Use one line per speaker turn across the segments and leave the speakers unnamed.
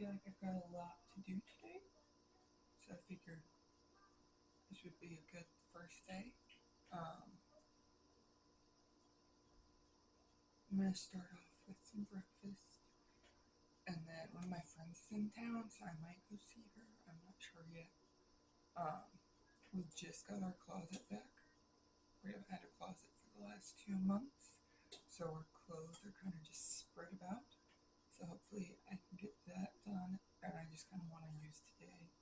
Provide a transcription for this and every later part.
feel like I've got a lot to do today, so I figured this would be a good first day. I'm going to start off with some breakfast, and then one of my friends is in town, so I might go see her. I'm not sure yet. We just got our closet back. We haven't had a closet for the last 2 months, so our clothes are kind of just spread about. So hopefully I can get that done, and I just kind of want to use today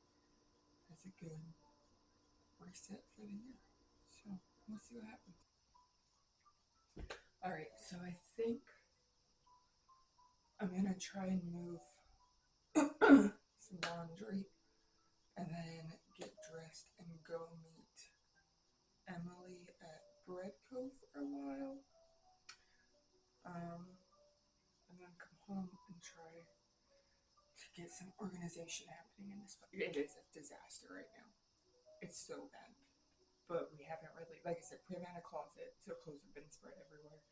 as a good reset for the year. So we'll see what happens. Alright, so I think I'm gonna try and move some laundry and then get dressed and go meet Emily at Bread Cove for a while. I'm gonna come home and try to get some organization happening in this place. It is a disaster right now. It's so bad. But we haven't really, like I said, we haven't had a closet, so clothes have been spread everywhere.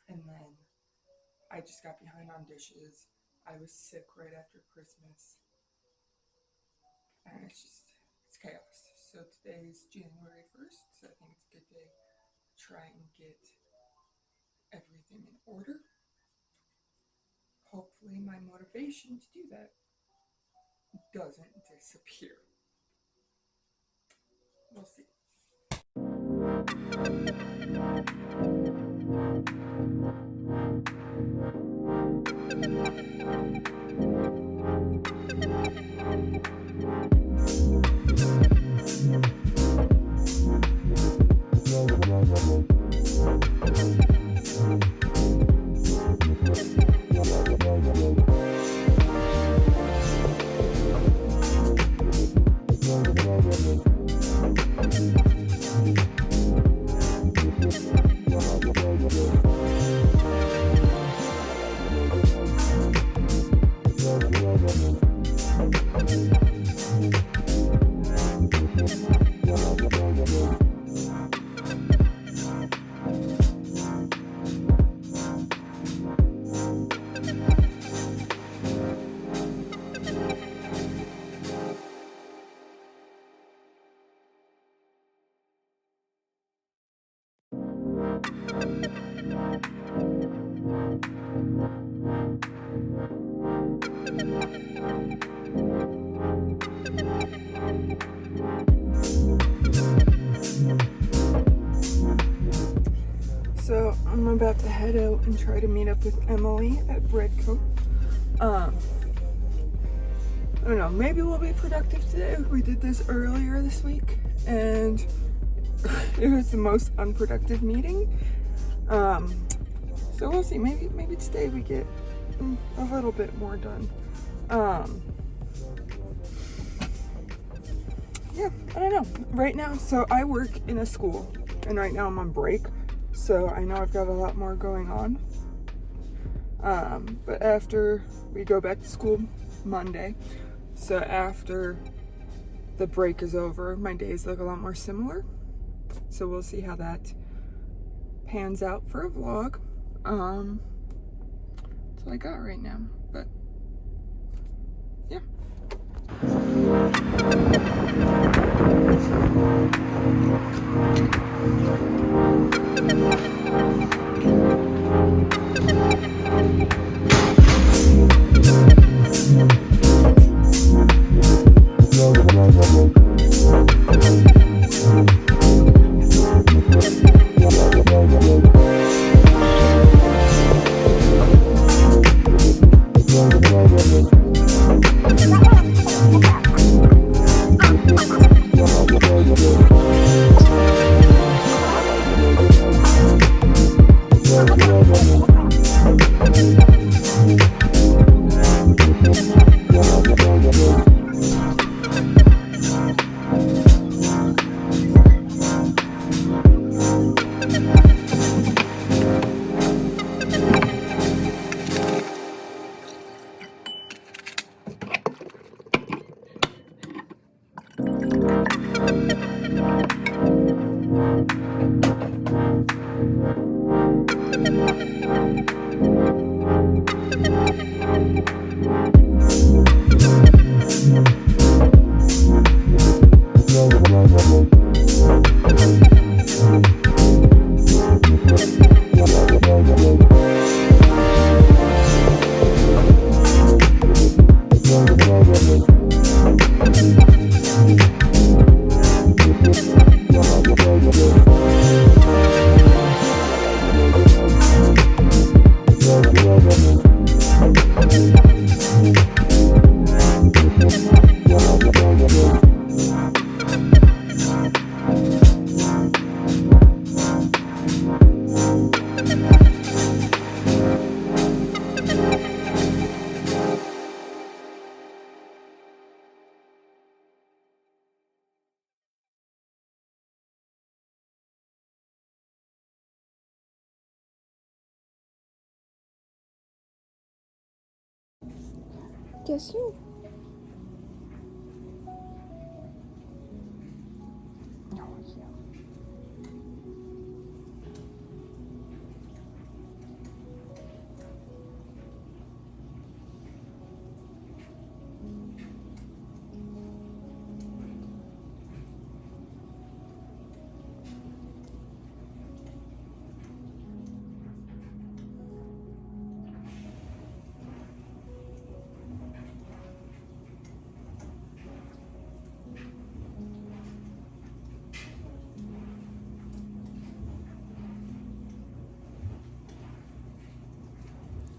And then I just got behind on dishes. I was sick right after Christmas. And it's chaos. So today is January 1st, so I think it's a good day to try and get everything in order. Hopefully my motivation to do that doesn't disappear. We'll see. So I'm about to head out and try to meet up with Emily at Bread Cove. I don't know, maybe we'll be productive today. We did this earlier this week and it was the most unproductive meeting. So we'll see, maybe today we get a little bit more done. Yeah, I don't know. Right now, so I work in a school and right now I'm on break. So I know I've got a lot more going on. But after we go back to school Monday, so after the break is over, my days look a lot more similar. So we'll see how that pans out for a vlog. That's all I got right now, but yeah. Guess you. Oh, yeah.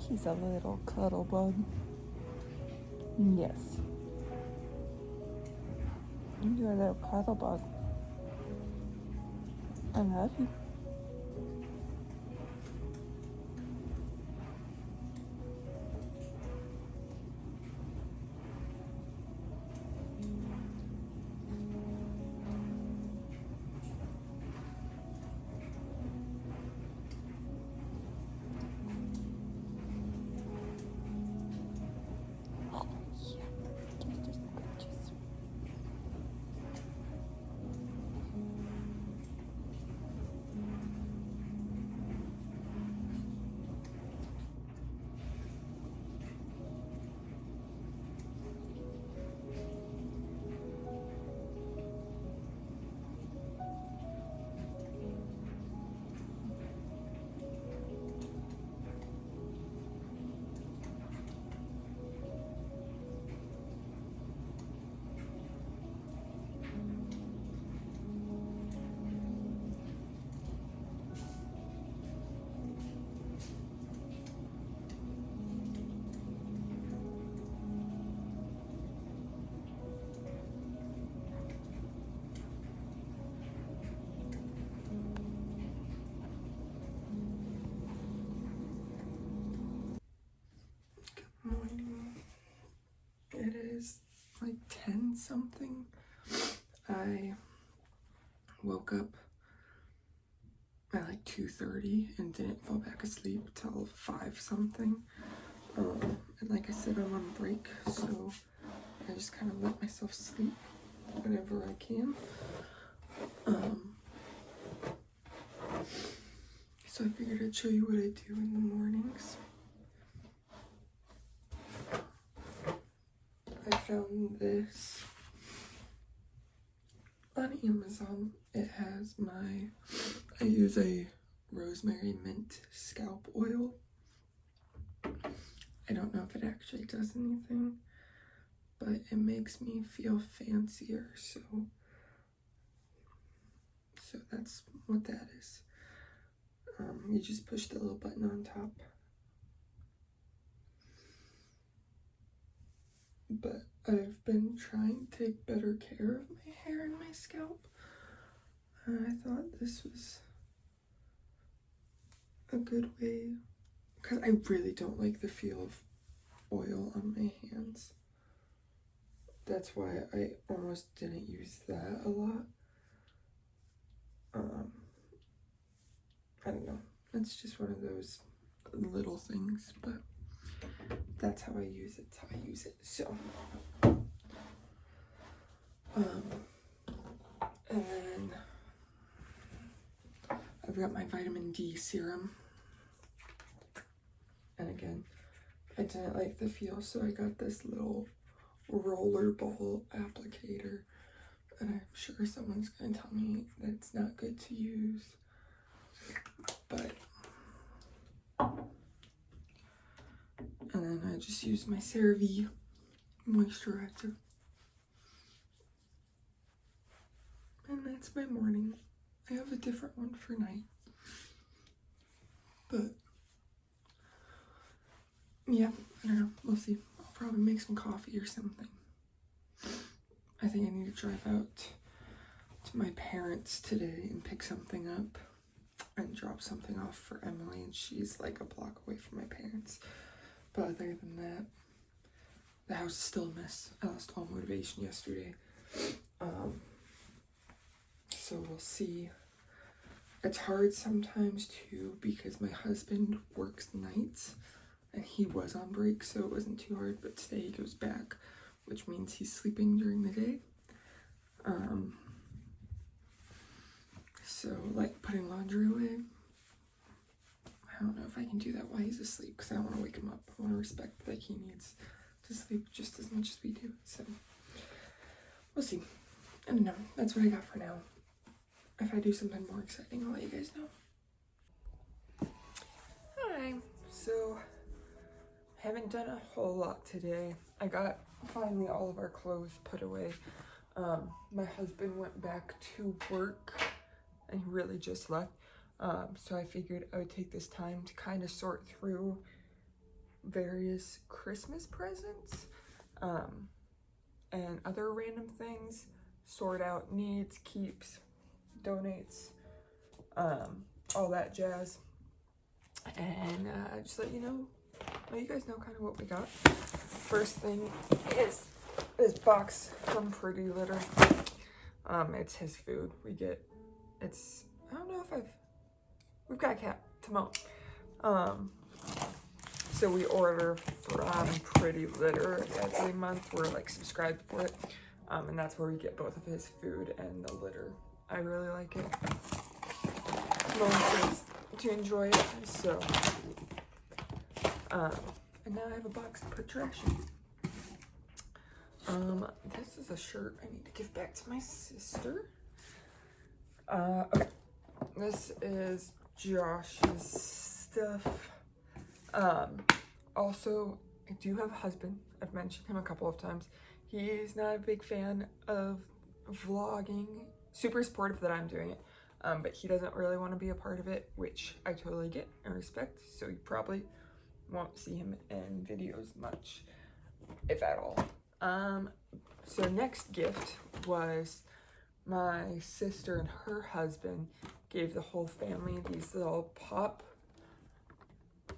He's a little cuddle bug. Yes. You're a little cuddle bug. I love you. Oh, yeah. Just gorgeous. Morning. It is like 10 something. I woke up at like 2:30 and didn't fall back asleep till 5 something. And like I said, I'm on break, so I just kind of let myself sleep whenever I can. So I figured I'd show you what I do in the mornings. I found this on Amazon. It has I use a rosemary mint scalp oil. I don't know if it actually does anything, but it makes me feel fancier, so that's what that is. You just push the little button on top. But I've been trying to take better care of my hair and my scalp. I thought this was a good way, because I really don't like the feel of oil on my hands. That's why I almost didn't use that a lot. I don't know. It's just one of those little things, but that's how I use it. That's how I use it. So, and then I've got my vitamin D serum. And again, I didn't like the feel, so I got this little roller ball applicator. And I'm sure someone's going to tell me that it's not good to use. But, and then I just use my CeraVe moisturizer. And that's my morning. I have a different one for night. But yeah, I don't know. We'll see. I'll probably make some coffee or something. I think I need to drive out to my parents today and pick something up and drop something off for Emily, and she's like a block away from my parents. But other than that, the house is still a mess. I lost all motivation yesterday. So we'll see. It's hard sometimes too because my husband works nights and he was on break, so it wasn't too hard, but today he goes back, which means he's sleeping during the day. So like putting laundry away, I don't know if I can do that while he's asleep because I don't want to wake him up. I want to respect that he needs to sleep just as much as we do. So we'll see. I don't know. That's what I got for now. If I do something more exciting, I'll let you guys know. Hi. So haven't done a whole lot today. I got finally all of our clothes put away. My husband went back to work and he really just left. So I figured I would take this time to kind of sort through various Christmas presents and other random things, sort out needs, keeps, donates, all that jazz, and just let you guys know kind of what we got. First thing is this box from Pretty Litter. It's his food. I don't know if we've got a cat, Timon. So we order from Pretty Litter every month. We're like subscribed for it. And that's where we get both of his food and the litter. I really like it. Timon seems to enjoy it, so. And now I have a box to put trash in. This is a shirt I need to give back to my sister. Okay. This is Josh's stuff. Also, I do have a husband. I've mentioned him a couple of times. He's not a big fan of vlogging. Super supportive that I'm doing it. But he doesn't really want to be a part of it, which I totally get and respect. So you probably won't see him in videos much, if at all. So next gift was my sister and her husband gave the whole family these little pop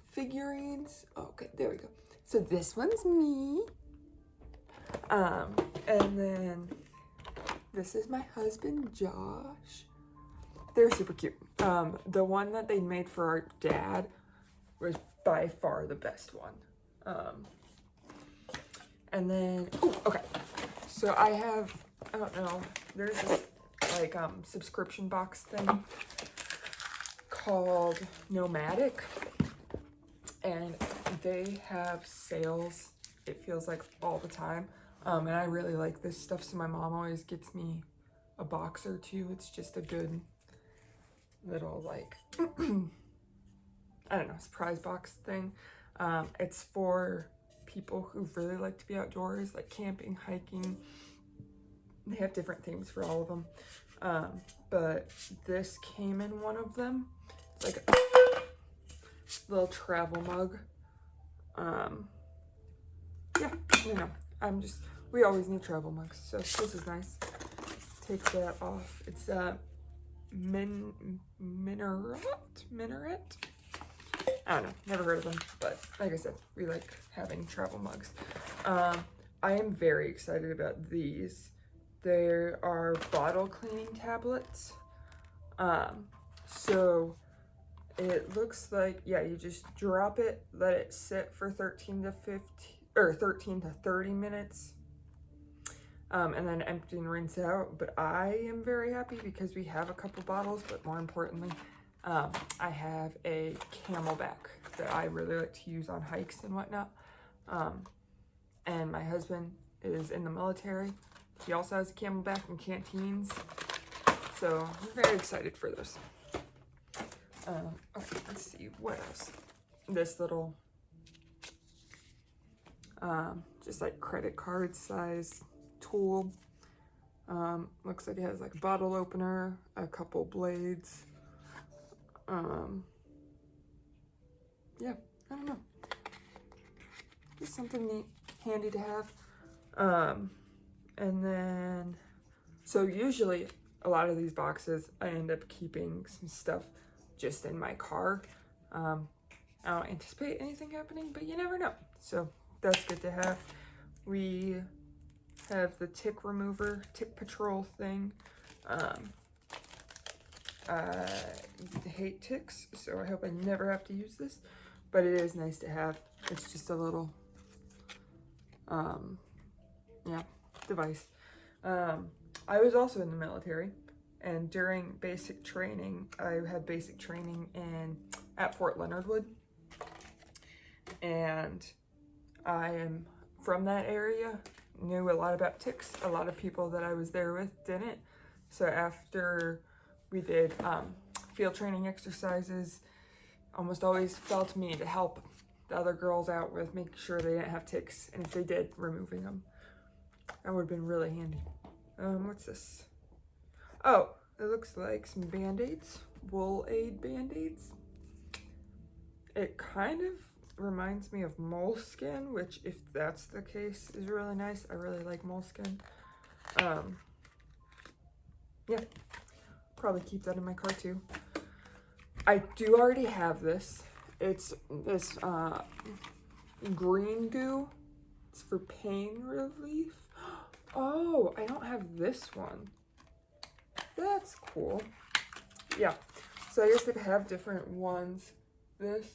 figurines. Okay, there we go. So this one's me. And then this is my husband, Josh. They're super cute. The one that they made for our dad was by far the best one. And then, okay. So I don't know, there's this like subscription box thing called Nomadic, and they have sales, it feels like, all the time. And I really like this stuff, so my mom always gets me a box or two. It's just a good little, like, I don't know, surprise box thing. It's for people who really like to be outdoors, like camping, hiking. They have different themes for all of them. But this came in one of them. It's like a little travel mug. Yeah, we always need travel mugs, so this is nice. Take that off. It's Minaret. I don't know, never heard of them, but like I said, we like having travel mugs. I am very excited about these. There are bottle cleaning tablets. So it looks like, yeah, you just drop it, let it sit for 13 to 30 minutes, and then empty and rinse out. But I am very happy because we have a couple bottles, but more importantly, I have a Camelback that I really like to use on hikes and whatnot. And my husband is in the military. He also has a Camelback in canteens. So we're very excited for this. Okay, let's see, what else? This little, just like credit card size tool. Looks like it has like a bottle opener, a couple blades. Yeah, I don't know. Just something neat, handy to have. And then, so usually a lot of these boxes, I end up keeping some stuff just in my car. I don't anticipate anything happening, but you never know. So that's good to have. We have the tick remover, tick patrol thing. I hate ticks, so I hope I never have to use this, but it is nice to have. It's just a little, device. I was also in the military, and during basic training, I had basic training at Fort Leonard Wood, and I am from that area, knew a lot about ticks. A lot of people that I was there with didn't. So after we did field training exercises, almost always fell to me to help the other girls out with making sure they didn't have ticks, and if they did, removing them. That would have been really handy. What's this? Oh, it looks like some Band-Aids, Wool Aid Band-Aids. It kind of reminds me of moleskin, which, if that's the case, is really nice. I really like moleskin. Yeah, probably keep that in my car too. I do already have this. It's this green goo. It's for pain relief. Oh, I don't have this one. That's cool. Yeah, so I guess they have different ones. This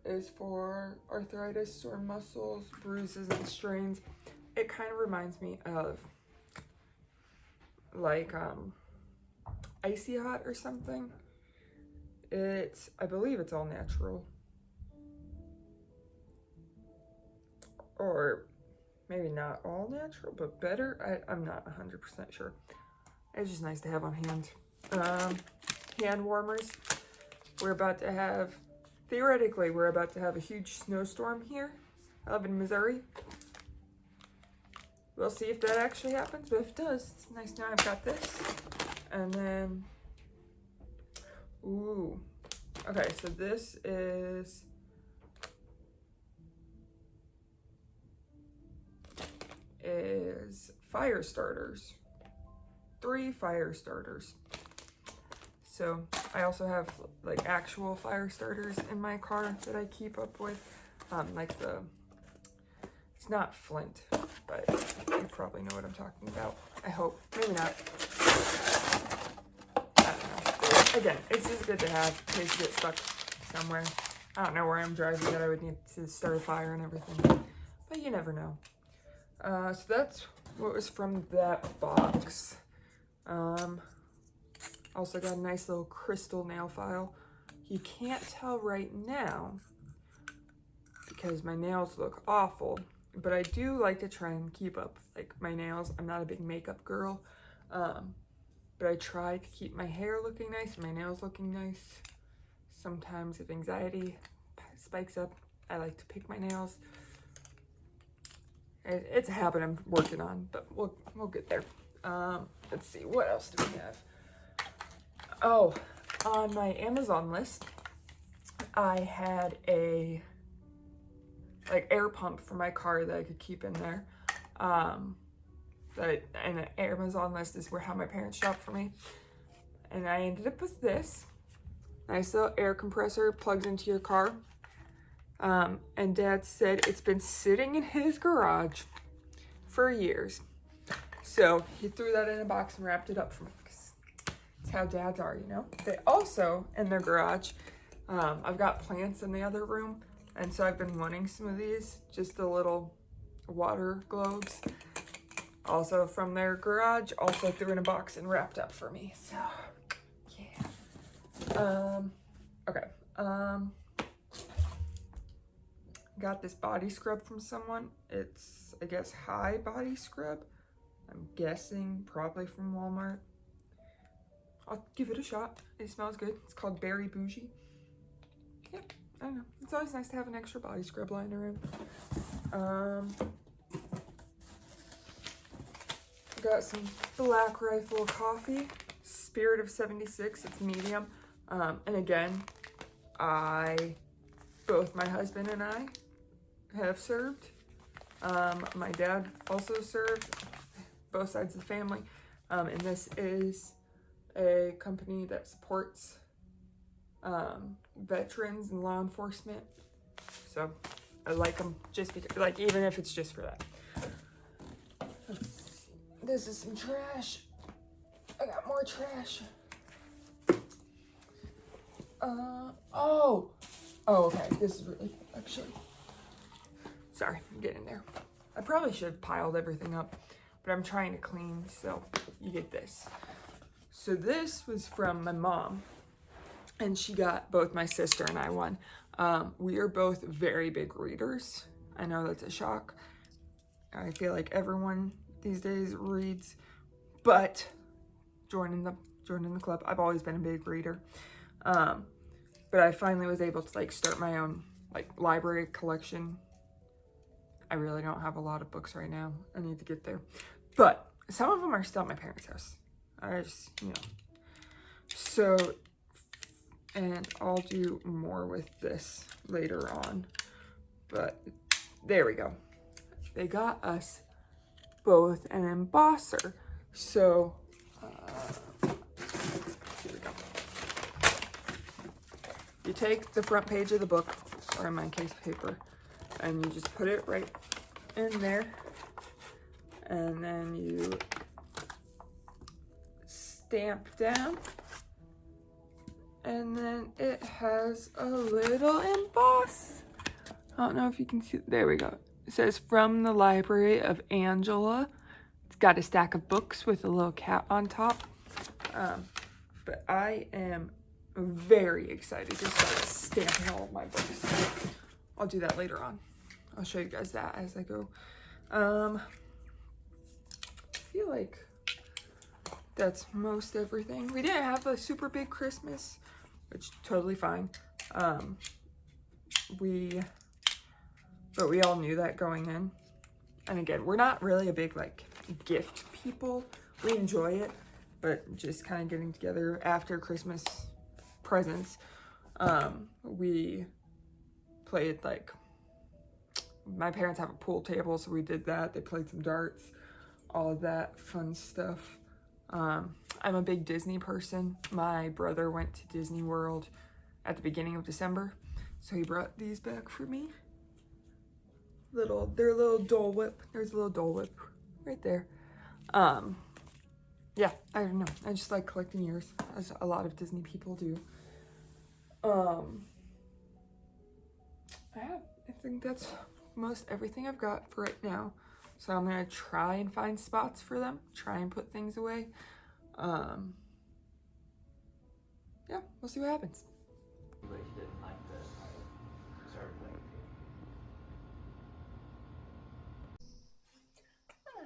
is for arthritis, sore muscles, bruises, and strains. It kind of reminds me of like Icy Hot or something. I believe it's all natural. Or maybe not all natural, but better. I'm not 100% sure. It's just nice to have on hand. Hand warmers. Theoretically, we're about to have a huge snowstorm here. I live in Missouri. We'll see if that actually happens, but if it does, it's nice now I've got this. And then, ooh. Okay, so this is fire starters. 3 fire starters. So I also have like actual fire starters in my car that I keep up with. It's not flint, but you probably know what I'm talking about. I hope, maybe not. I don't know. Again, it's just good to have in case you get stuck somewhere. I don't know where I'm driving that I would need to start a fire and everything, but you never know. So that's what was from that box. Also got a nice little crystal nail file. You can't tell right now because my nails look awful, but I do like to try and keep up like my nails. I'm not a big makeup girl, but I try to keep my hair looking nice and my nails looking nice. Sometimes if anxiety spikes up, I like to pick my nails. It's a habit I'm working on, but we'll get there. Let's see, what else do we have? Oh, on my Amazon list, I had a air pump for my car that I could keep in there. And the Amazon list is how my parents shop for me. And I ended up with this nice little air compressor, plugs into your car. And Dad said it's been sitting in his garage for years. So he threw that in a box and wrapped it up for me. It's how dads are, you know? They also, in their garage, I've got plants in the other room. And so I've been wanting some of these, just the little water globes. Also from their garage, also threw in a box and wrapped up for me. So, yeah. Okay. Got this body scrub from someone. It's, I guess, High body scrub. I'm guessing probably from Walmart. I'll give it a shot. It smells good. It's called Berry Bougie. Yep, I don't know. It's always nice to have an extra body scrub lying around. got some Black Rifle coffee, Spirit of 76, it's medium. And again, both my husband and I have served. My dad also served, both sides of the family. And this is a company that supports veterans and law enforcement. So I like them just because, like, even if it's just for that. This is some trash. I got more trash. Oh, okay. This is really cool, actually. Sorry, I'm getting there. I probably should have piled everything up, but I'm trying to clean, so you get this. So this was from my mom, and she got both my sister and I one. We are both very big readers. I know that's a shock. I feel like everyone these days reads, but joining the club. I've always been a big reader. But I finally was able to like start my own like library collection. I really don't have a lot of books right now. I need to get there. But some of them are still at my parents' house. I just, So, and I'll do more with this later on. But there we go. They got us both an embosser. So, here we go. You take the front page of the book, or in my case, paper, and you just put it right in there. And then you stamp down. And then it has a little emboss. I don't know if you can see. There we go. It says from the Library of Angela. It's got a stack of books with a little cat on top. But I am very excited to start stamping all of my books. I'll do that later on. I'll show you guys that as I go. I feel like that's most everything. We didn't have a super big Christmas, which is totally fine. But we all knew that going in. And again, we're not really a big like gift people. We enjoy it, but just kind of getting together after Christmas presents. We played like, my parents have a pool table, so we did that. They played some darts, all of that fun stuff. I'm a big Disney person. My brother went to Disney World at the beginning of December, so he brought these back for me. They're a little Dole Whip. There's a little Dole Whip right there. Yeah, I don't know. I just like collecting ears, as a lot of Disney people do. I think that's most everything I've got for right now. So I'm gonna try and find spots for them, try and put things away. Yeah, we'll see what happens.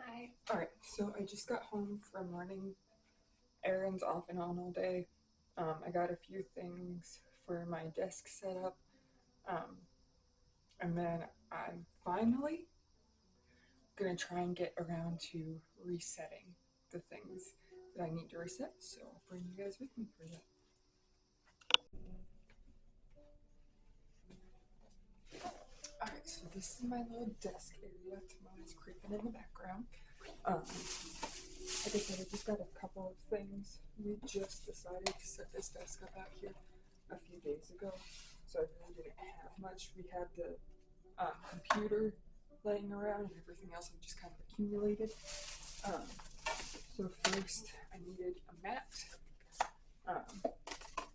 Hi. Alright, so I just got home from running errands off and on all day. I got a few things for my desk set up. And then I'm finally gonna try and get around to resetting the things that I need to reset, so I'll bring you guys with me for that. Alright, so this is my little desk area. Tomorrow's creeping in the background. Like I said, I just got a couple of things. We just decided to set this desk up out here a few days ago, so I really didn't have much. We had the computer laying around and everything else had just kind of accumulated. So first I needed a mat,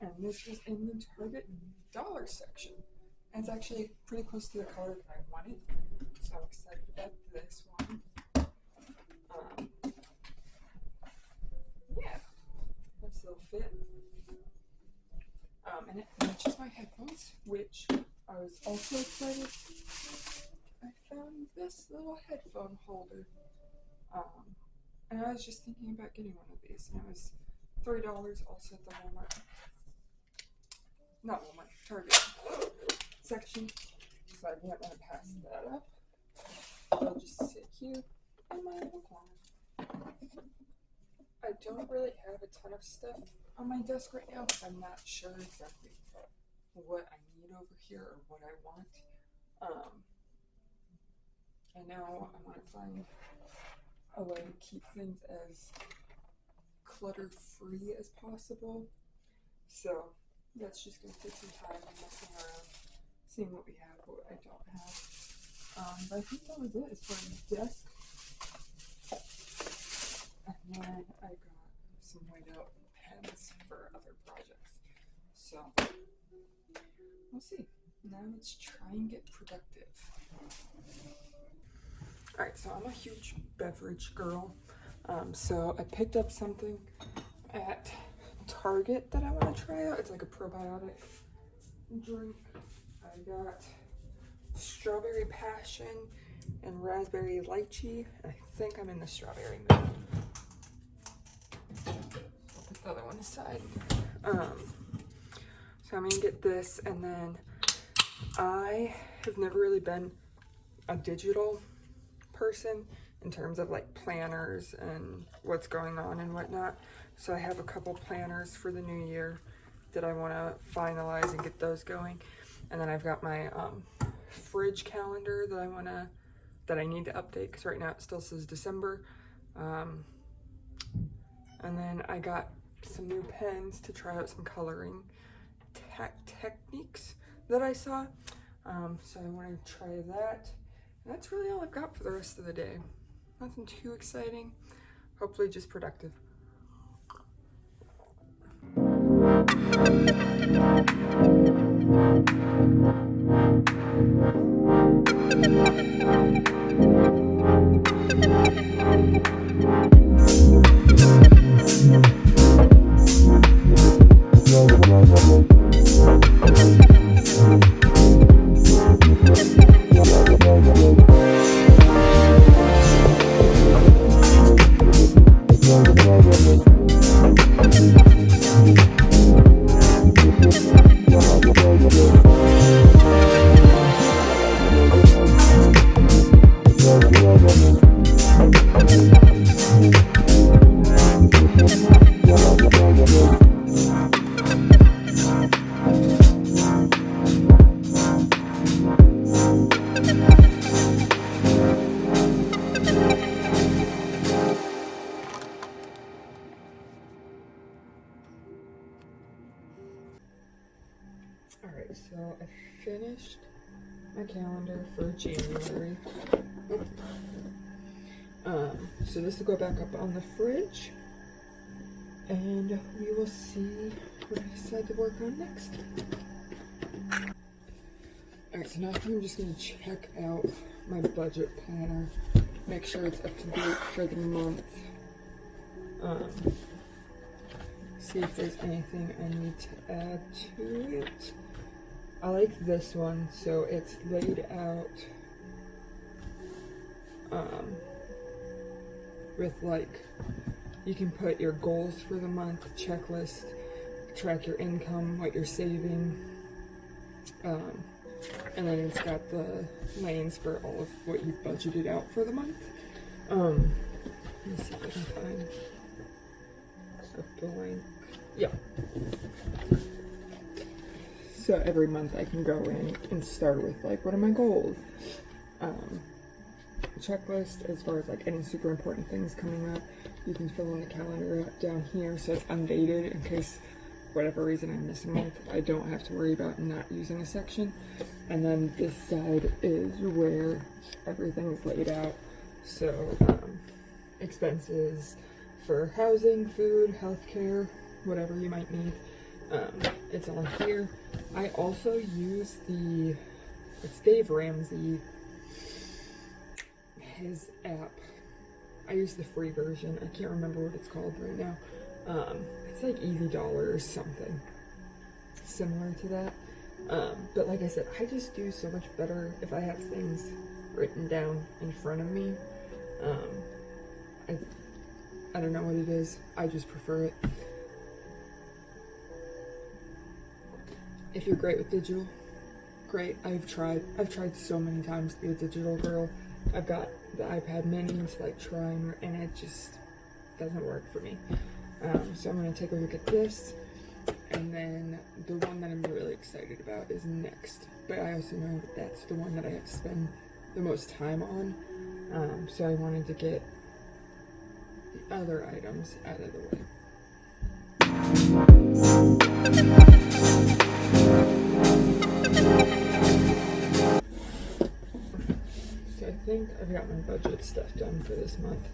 and this was in the Target dollar section. And it's actually pretty close to the color that I wanted, so I'm excited about this one. Yeah, this will fit. And it matches my headphones, which I was also excited. I found this little headphone holder. And I was just thinking about getting one of these, and it was $3 also at the Walmart. Not Walmart, Target section. So I didn't want to pass that up. I'll just sit here in my little corner. I don't really have a ton of stuff on my desk right now because I'm not sure exactly what I need over here or what I want. And now I want to find a way to keep things as clutter-free as possible. So that's just going to take some time and messing around, seeing what we have, what I don't have. But I think that was it as far as the desk. And then I got some white out pens for other projects. So we'll see. Now let's try and get productive. Alright, so I'm a huge beverage girl. So I picked up something at Target that I want to try out. It's like a probiotic drink. I got strawberry passion and raspberry lychee. I think I'm in the strawberry mood. I'll put the other one aside. So I'm gonna get this, and then I have never really been a digital person in terms of like planners and what's going on and whatnot. So I have a couple planners for the new year that I want to finalize and get those going. And then I've got my fridge calendar that I need to update because right now it still says December. And then I got some new pens to try out some coloring techniques that I saw. So I want to try that. And that's really all I've got for the rest of the day. Nothing too exciting. Hopefully just productive. Alright, so I finished my calendar for January. So this will go back up on the fridge, and we will see what I decide to work on next. Alright, so now I'm just going to check out my budget planner, make sure it's up to date for the month, see if there's anything I need to add to it. I like this one, so it's laid out with like, you can put your goals for the month, checklist, track your income, what you're saving, and then it's got the lanes for all of what you've budgeted out for the month. Let me see if I can find a blank. Yeah. So every month I can go in and start with like, what are my goals? Checklist as far as like any super important things coming up. You can fill in the calendar down here so it's undated in case whatever reason I miss a month. I don't have to worry about not using a section. And then this side is where everything is laid out. So expenses for housing, food, healthcare, whatever you might need. It's on here. I also use it's Dave Ramsey, his app. I use the free version. I can't remember what it's called right now. It's like Easy Dollar or something similar to that. But like I said, I just do so much better if I have things written down in front of me. I don't know what it is. I just prefer it. If you're great with digital, great. I've tried so many times to be a digital girl. I've got the iPad mini to like try and it just, doesn't work for me. So I'm going to take a look at this, and then the one that I'm really excited about is next. But I also know that that's the one that I have to spend the most time on. So I wanted to get the other items out of the way. So I think I've got my budget stuff done for this month.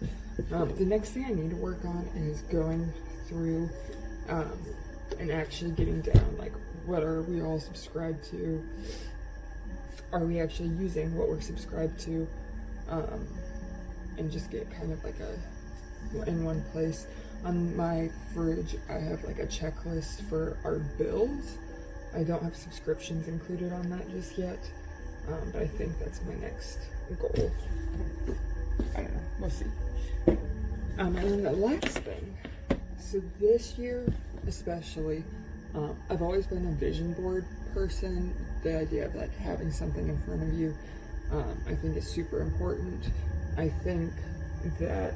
The next thing I need to work on is going through and actually getting down, like, what are we all subscribed to? Are we actually using what we're subscribed to? And just get kind of like in one place. On my fridge, I have like a checklist for our bills. I don't have subscriptions included on that just yet, but I think that's my next goal. I don't know, we'll see. And then the last thing, so this year especially, I've always been a vision board person. The idea of like having something in front of you, I think is super important. I think that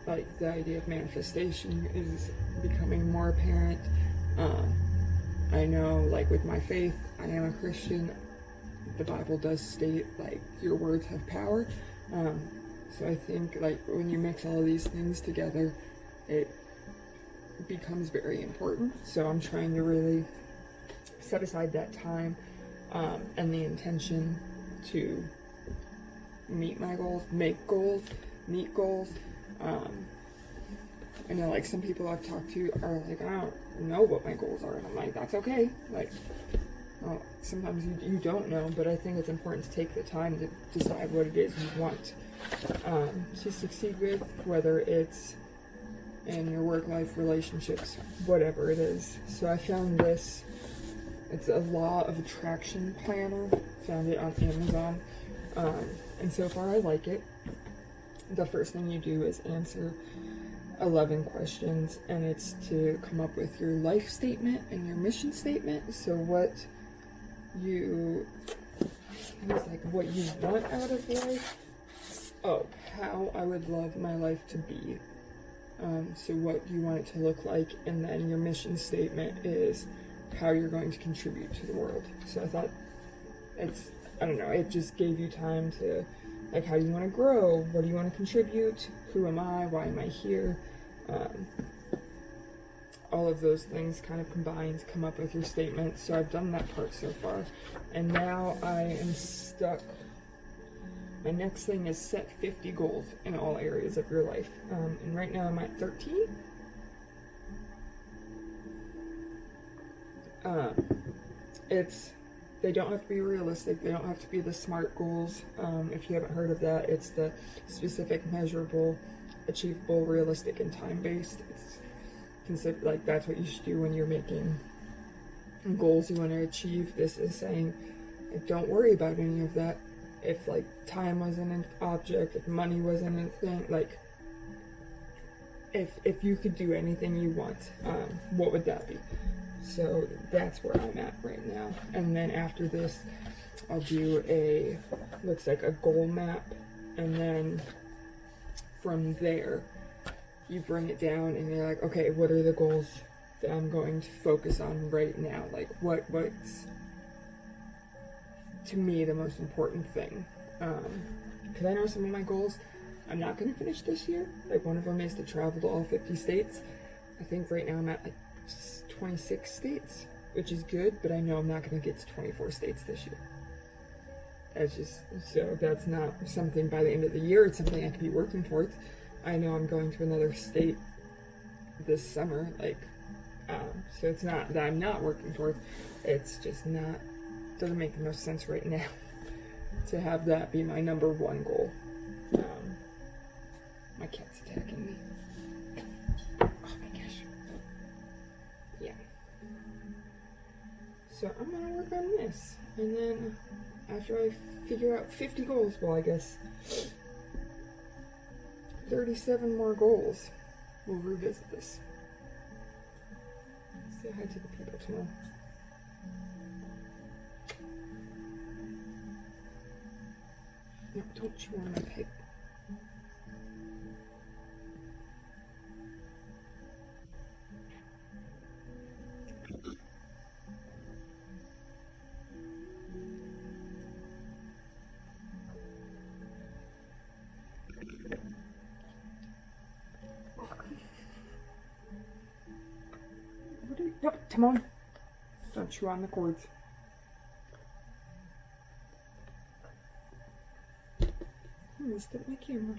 like the idea of manifestation is becoming more apparent. I know, like, with my faith, I am a Christian. The Bible does state, like, your words have power. So I think, like, when you mix all of these things together, it becomes very important. So I'm trying to really set aside that time and the intention to meet my goals, make goals, meet goals. I know, like, some people I've talked to are like, I don't know what my goals are, and I'm like, that's okay. Like, well, sometimes you don't know, but I think it's important to take the time to decide what it is you want to succeed with, whether it's in your work-life relationships, whatever it is. So I found this. It's a law of attraction planner. Found it on Amazon, and so far I like it. The first thing you do is answer 11 questions, and it's to come up with your life statement and your mission statement. So what you want out of life. Oh, how I would love my life to be. So what you want it to look like, and then your mission statement is how you're going to contribute to the world. So I thought I don't know, it just gave you time to, like, how do you want to grow? What do you want to contribute? Who am I? Why am I here? All of those things kind of combined to come up with your statement. So I've done that part so far. And now I am stuck. My next thing is set 50 goals in all areas of your life. And right now I'm at 13. They don't have to be realistic. They don't have to be the SMART goals. If you haven't heard of that, it's the specific, measurable, achievable, realistic, and time-based. It's considered, like, that's what you should do when you're making goals you want to achieve. This is saying, like, don't worry about any of that. If, like, time wasn't an object, if money wasn't a thing, like, if you could do anything you want, what would that be? So that's where I'm at right now. And then after this, I'll do looks like a goal map. And then from there, you bring it down and you're like, okay, what are the goals that I'm going to focus on right now? Like, what's, to me, the most important thing? Because I know some of my goals I'm not going to finish this year. Like, one of them is to travel to all 50 states. I think right now I'm at, like, 26 states, which is good, but I know I'm not going to get to 24 states this year. That's not something by the end of the year. It's something I could be working towards. I know I'm going to another state this summer, so it's not that I'm not working towards. It's just doesn't make no sense right now to have that be my number one goal. My cat's attacking me. So I'm gonna work on this, and then after I figure out 50 goals, well, I guess 37 more goals, we'll revisit this. Say hi to the people tomorrow. No, don't chew on my pipe. Come on. Don't chew on the cords. I messed up my camera.